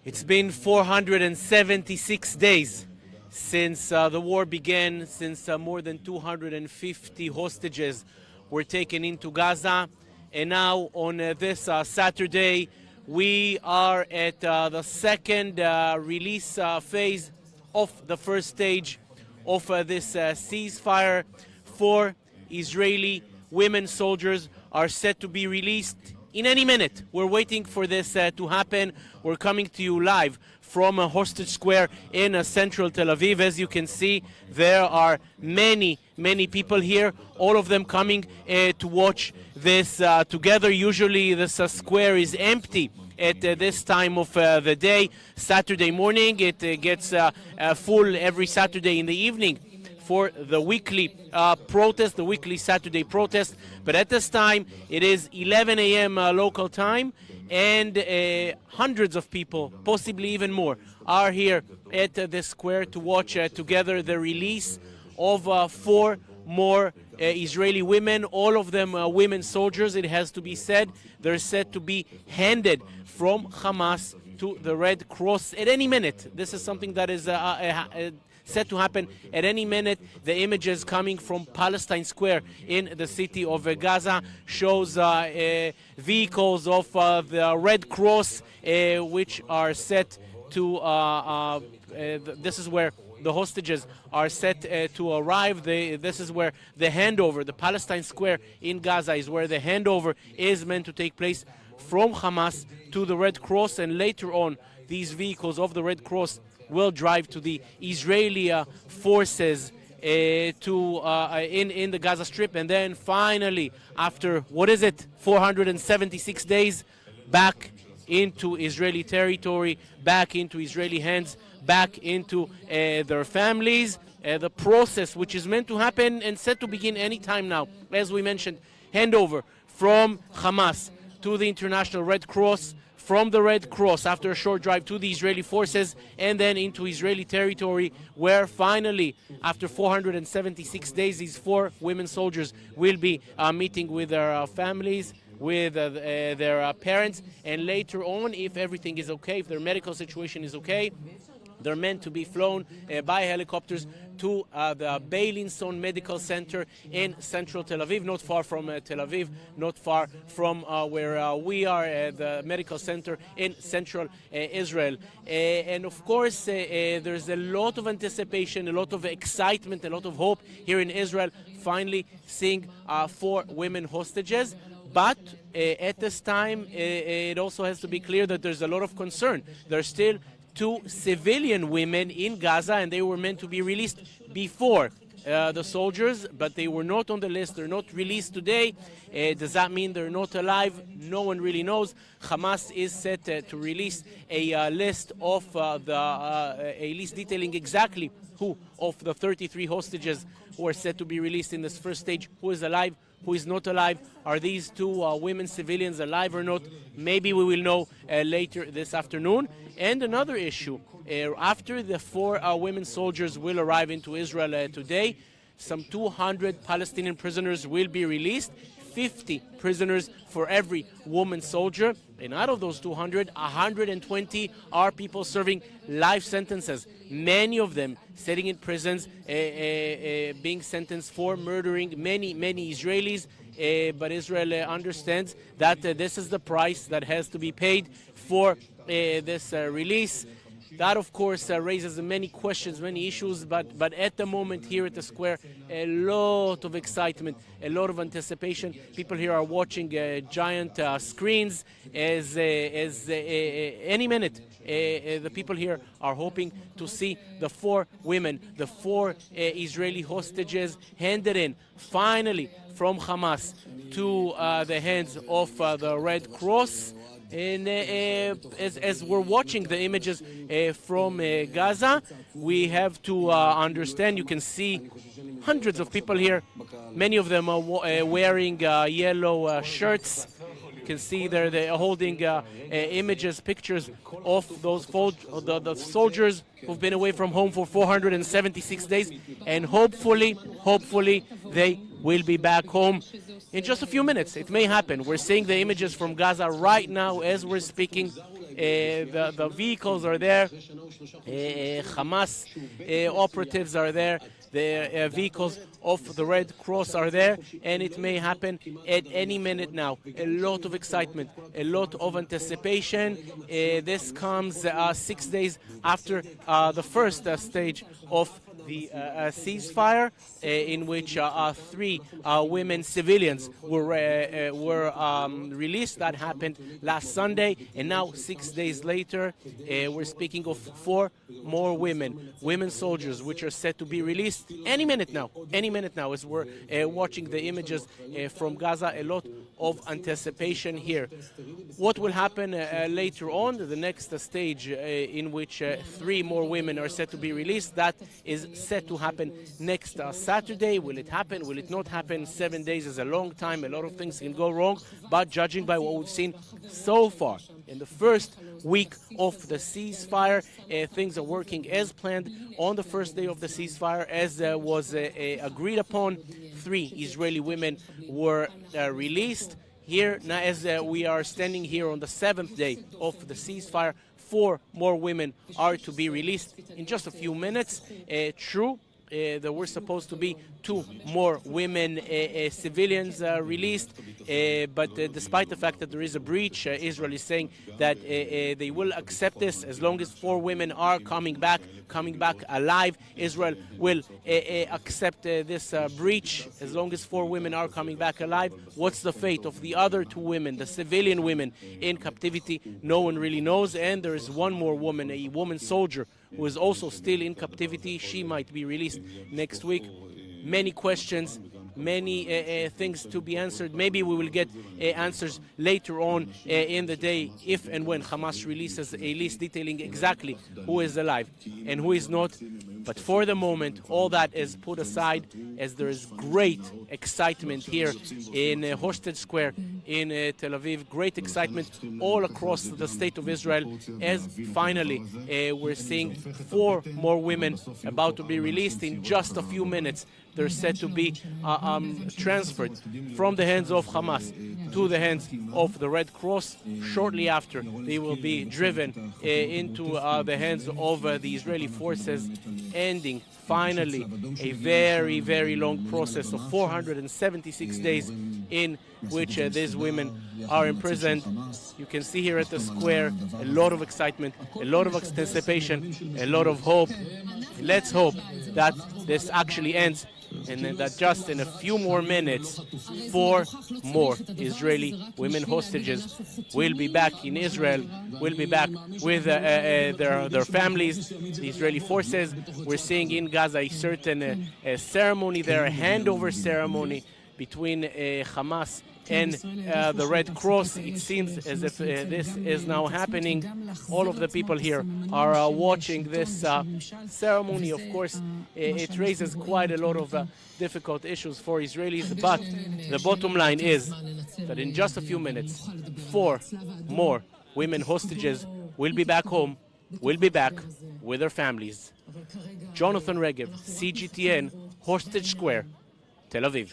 It's been 476 days since the war began, since more than 250 hostages were taken into Gaza. And now on this Saturday, we are at the second release phase of the first stage of this ceasefire. 4 Israeli women soldiers are set to be released in any minute. We're waiting for this to happen. We're coming to you live from Palestine Square in central Tel Aviv. As you can see, there are many people here, all of them coming to watch this together. Usually this square is empty at this time of the day. Saturday morning, it gets full every Saturday in the evening for the weekly protest, the weekly Saturday protest. But at this time, it is 11 a.m. Local time, and hundreds of people, possibly even more, are here at the square to watch together the release of 4 more Israeli women, all of them women soldiers, it has to be said. They're set to be handed from Hamas to the Red Cross at any minute. This is something that is set to happen at any minute. The images coming from Palestine Square in the city of Gaza shows vehicles of the Red Cross which are set to, this is where the hostages are set to arrive. This is where the handover, the Palestine Square in Gaza is where the handover is meant to take place from Hamas to the Red Cross, and later on these vehicles of the Red Cross will drive to the Israeli forces in the Gaza Strip, and then finally, after 476 days, back into Israeli territory, back into Israeli hands, back into their families. The process, which is meant to happen and set to begin any time now, as we mentioned, handover from Hamas to the International Red Cross, from the Red Cross after a short drive to the Israeli forces, and then into Israeli territory, where finally, after 476 days, these 4 women soldiers will be meeting with their families, with their parents, and later on, if everything is okay, if their medical situation is okay, they're meant to be flown by helicopters to the Beilinson Medical Center in central Tel Aviv, not far from Tel Aviv, not far from where we are at the medical center in central Israel. And of course, there's a lot of anticipation, a lot of excitement, a lot of hope here in Israel, finally seeing 4 women hostages. But at this time, it also has to be clear that there's a lot of concern. There's still 2 civilian women in Gaza, and they were meant to be released before the soldiers, but they were not on the list. They're not released today. Does that mean they're not alive? No one really knows. Hamas is set to release a list of a list detailing exactly who of the 33 hostages who are set to be released in this first stage, who is alive, who is not alive. Are these 2 women civilians alive or not? Maybe we will know later this afternoon. And another issue, after the 4 women soldiers will arrive into Israel today, some 200 Palestinian prisoners will be released, 50 prisoners for every woman soldier. And out of those 200, 120 are people serving life sentences, many of them sitting in prisons, being sentenced for murdering many Israelis. But Israel understands that this is the price that has to be paid for this release. That, of course, raises many questions, many issues, but at the moment here at the square, a lot of excitement, a lot of anticipation. People here are watching giant screens as any minute. The people here are hoping to see the 4 women, the 4 Israeli hostages handed in, finally, from Hamas to the hands of the Red Cross. And as we're watching the images from Gaza, we have to understand, you can see hundreds of people here, many of them are wearing yellow shirts. You can see they're holding images, pictures of those the soldiers who've been away from home for 476 days, and hopefully they will be back home in just a few minutes. It may happen. We're seeing the images from Gaza right now as we're speaking. The vehicles are there. Hamas operatives are there. The vehicles of the Red Cross are there, and it may happen at any minute now. A lot of excitement, a lot of anticipation. This comes 6 days after the first stage of the ceasefire, in which 3 women civilians were released. That happened last Sunday, and now 6 days later, we're speaking of 4 more women soldiers, which are set to be released any minute now, as we're watching the images from Gaza. A lot of anticipation here. What will happen later on, the next stage in which 3 more women are set to be released, that is set to happen next Saturday. Will it happen? Will it not happen? 7 days is a long time. A lot of things can go wrong, but judging by what we've seen so far in the first week of the ceasefire, things are working as planned. On the first day of the ceasefire, as was agreed upon, 3 Israeli women were released. Here, now, as we are standing here on the 7th day of the ceasefire, 4 more women are to be released in just a few minutes. True, there were supposed to be 2 more women civilians released, but despite the fact that there is a breach, Israel is saying that they will accept this as long as 4 women are coming back alive. Israel will accept this breach as long as 4 women are coming back alive. What's the fate of the other 2 women, the civilian women in captivity? No one really knows. And there is 1 more woman, a woman soldier, who is also still in captivity. She might be released next week. Many questions, many things to be answered. Maybe we will get answers later on in the day, if and when Hamas releases a list detailing exactly who is alive and who is not. But for the moment, all that is put aside, as there is great excitement here in Palestine Square in Tel Aviv. Great excitement all across the state of Israel, as finally we're seeing 4 more women about to be released in just a few minutes. They're set to be transferred from the hands of Hamas to the hands of the Red Cross. Shortly after, they will be driven into the hands of the Israeli forces, ending finally a very, very long process of 476 days in which these women are imprisoned. You can see here at the square a lot of excitement, a lot of anticipation, a lot of hope. Let's hope that this actually ends, and then that just in a few more minutes, 4 more Israeli women hostages will be back in Israel, will be back with their families. The Israeli forces, we're seeing in Gaza a certain ceremony there, a handover ceremony between Hamas and the Red Cross. It seems as if this is now happening. All of the people here are watching this ceremony. Of course, it raises quite a lot of difficult issues for Israelis, but the bottom line is that in just a few minutes, 4 more women hostages will be back home, will be back with their families. Jonathan Regev, CGTN, Palestine Square, Tel Aviv.